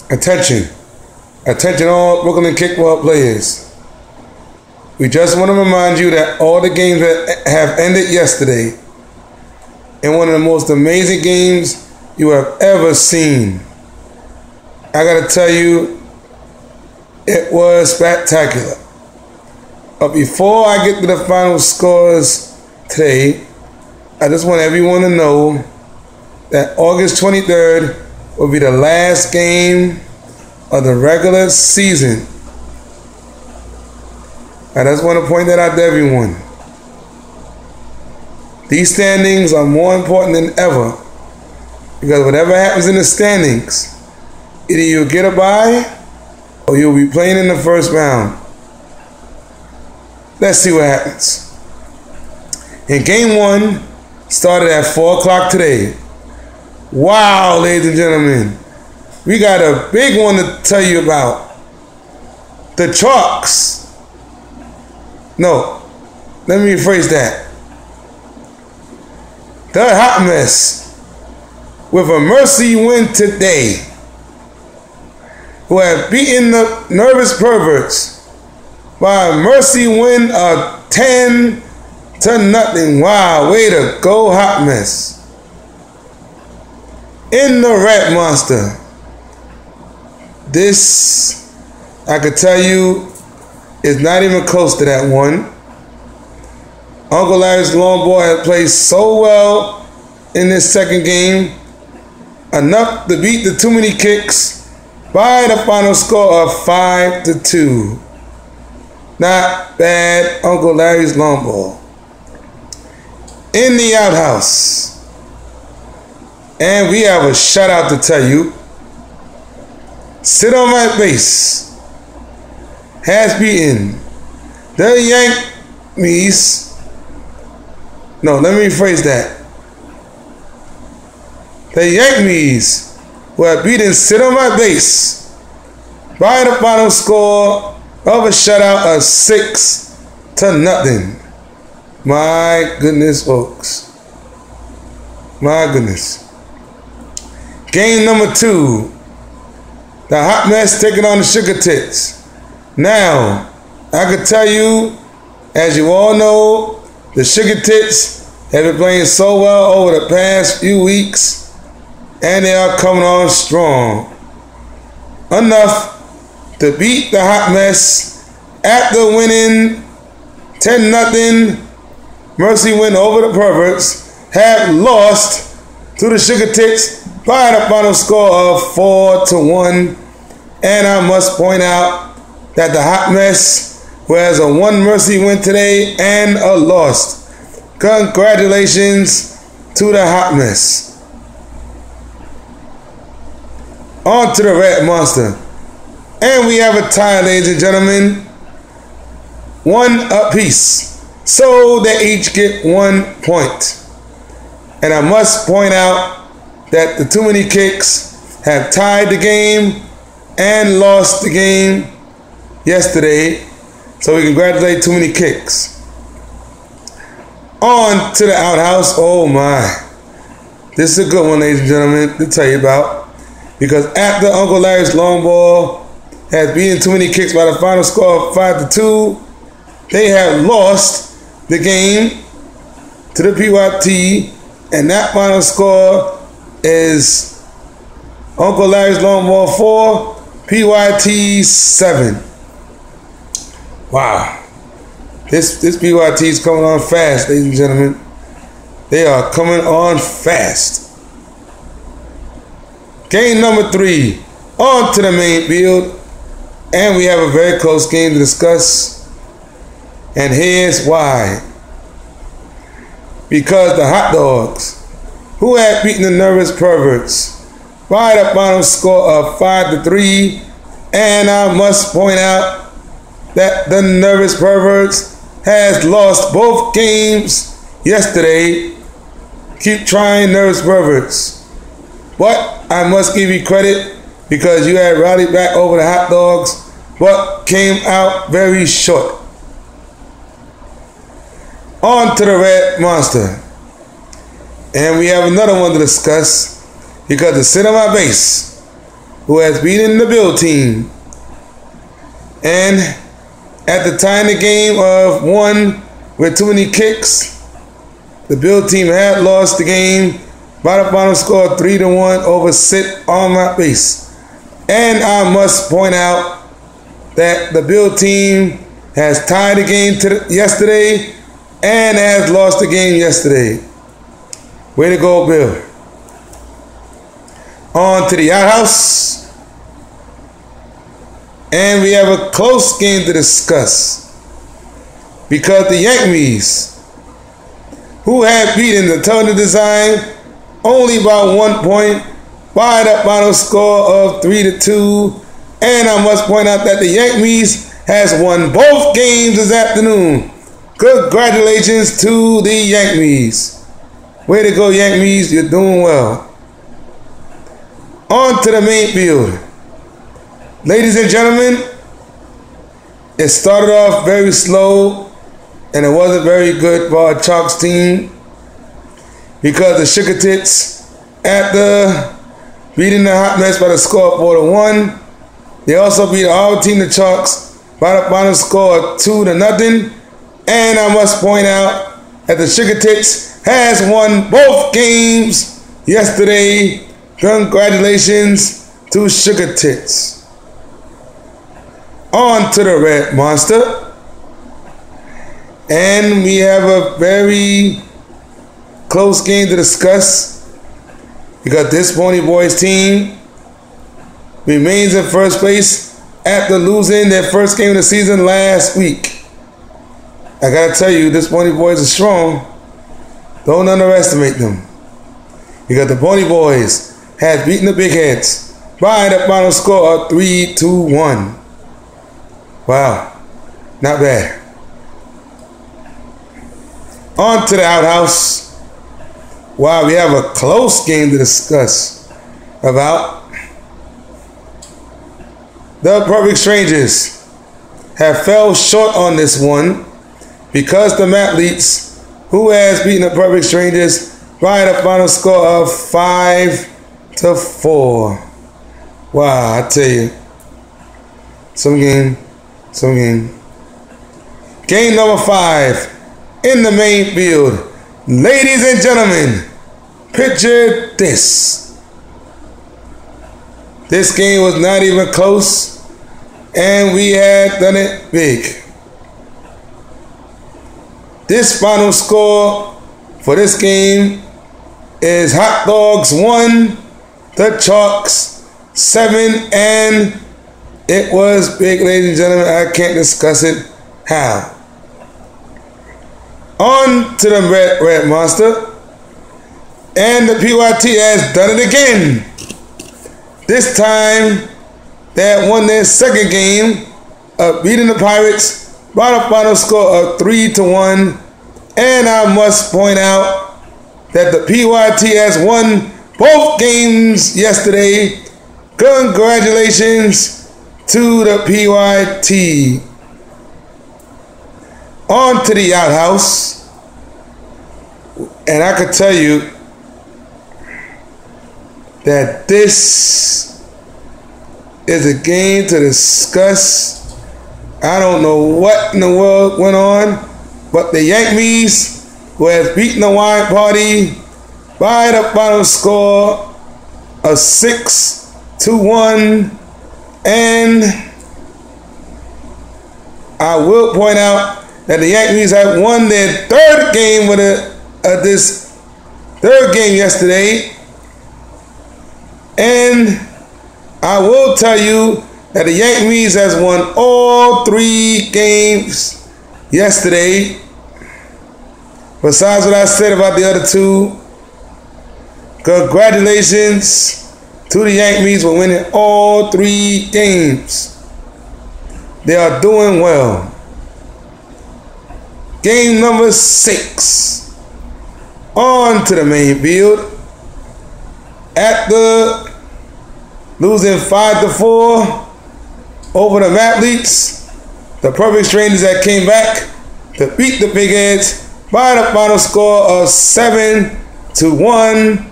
Attention. Attention all Brooklyn kickball players. We just want to remind you that all the games that have ended yesterday in one of the most amazing games you have ever seen. I gotta tell you, it was spectacular. But before I get to the final scores today, I just want everyone to know that August 23rd will be the last game of the regular season. I just want to point that out to everyone. These standings are more important than ever, because whatever happens in the standings, either you'll get a bye or you'll be playing in the first round. Let's see what happens. And game one started at 4 o'clock today. Wow, ladies and gentlemen. We got a big one to tell you about. The Chalks. No, let me rephrase that. The Hot Mess, with a mercy win today, who have beaten the Nervous Perverts by a mercy win of 10-0. Wow, way to go, Hot Mess. In the Rat Monster. This, I could tell you, is not even close to that one. Uncle Larry's long ball has played so well in this second game, enough to beat the Too Many Kicks by the final score of 5-2. Not bad, Uncle Larry's long ball. In the outhouse, and we have a shout out to tell you. Sit on my base has beaten the Yankees. No, let me rephrase that. The Yankees who have beaten Sit on My Base by the final score of a shutout of 6-0. My goodness, folks. My goodness. Game number 2. The Hot Mess taking on the Sugar Tits. Now, I could tell you, as you all know, the Sugar Tits have been playing so well over the past few weeks, and they are coming on strong. Enough to beat the Hot Mess after winning 10-0 mercy win over the Perverts, have lost to the Sugar Tits by the final score of 4-1. And I must point out that the Hot Mess, who has a 1 mercy win today and a loss. Congratulations to the Hot Mess. On to the Rat Monster. And we have a tie, ladies and gentlemen. 1 apiece. So they each get 1 point. And I must point out that the Too Many Kicks have tied the game and lost the game yesterday. So we congratulate Too Many Kicks. On to the outhouse. Oh my. This is a good one, ladies and gentlemen, to tell you about. Because after Uncle Larry's long ball has beaten Too Many Kicks by the final score of 5-2, they have lost the game to the PYT, and that final score is Uncle Larry's long ball 4, PYT 7. Wow. This PYT is coming on fast, ladies and gentlemen. They are coming on fast. Game number 3. On to the main field. And we have a very close game to discuss. And here's why. Because the Hot Dogs, who had beaten the Nervous Perverts by the final score of 5-3, and I must point out that the Nervous Perverts has lost both games yesterday. Keep trying, Nervous Perverts. But I must give you credit because you had rallied back over the Hot Dogs, but came out very short. On to the Red Monster. And we have another one to discuss because the Sit on My Base who has beaten the Bill team. And at the time the game of 1 with too many kicks, the Bill team had lost the game by the final score of 3-1 over Sit on my base. And I must point out that the Bill team has tied the game yesterday and has lost the game yesterday. Way to go, Bill. On to the outhouse. And we have a close game to discuss, because the Yankees, who have beaten the Tony Design only by 1 point by the final score of 3-2. And I must point out that the Yankees has won both games this afternoon. Congratulations to the Yankees. Way to go, Yankees. You're doing well. On to the main field. Ladies and gentlemen, it started off very slow, and it wasn't very good for our Chalks team, because the Sugar Tits, after beating the Hot Mess by the score of 4-1, they also beat our team, the Chalks, by the final score of 2-0. And I must point out that the Sugar Tits has won both games yesterday. Congratulations to Sugar Tits. On to the Red Monster. And we have a very close game to discuss, because this Pony Boys team remains in first place after losing their first game of the season last week. I gotta tell you, this Pony Boys are strong. Don't underestimate them, because the Pony Boys have beaten the Big Heads by the final score of 3-1. Wow, not bad. On to the outhouse. Wow, we have a close game to discuss about. The Perfect Strangers have fell short on this one, because the Mathletes, who has beaten the Perfect Strangers by the final score of 5-4. Wow, I tell you, some game. Game number 5 in the main field. Ladies and gentlemen, picture this. This game was not even close, and we had done it big. This final score for this game is Hot Dogs 1, the Chalks 7, and it was big, ladies and gentlemen. I can't discuss it how. On to the Red Monster. And the PYT has done it again. This time, they have won their second game of beating the Pirates by the final score of 3-1. And I must point out that the PYT has won both games yesterday. Congratulations to the PYT. On to the outhouse. And I can tell you that this is a game to discuss. I don't know what in the world went on, but the Yankees, who has beaten the Wine Party by the final score of 6-1. And I will point out that the Yankees have won their third game with this third game yesterday. And I will tell you that the Yankees has won all 3 games yesterday, besides what I said about the other 2. Congratulations to the Yankees for winning all 3 games. They are doing well. Game number 6. On to the main field. After losing 5-4 over the Mathletes, the Perfect Strangers that came back to beat the Big Heads by the final score of 7-1.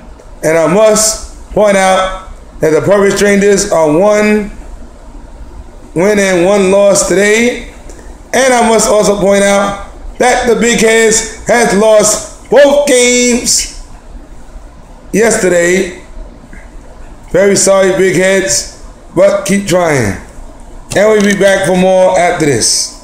And I must point out that the Perfect Strangers are 1 win and 1 loss today. And I must also point out that the Big Heads has lost both games yesterday. Very sorry, Big Heads, but keep trying. And we'll be back for more after this.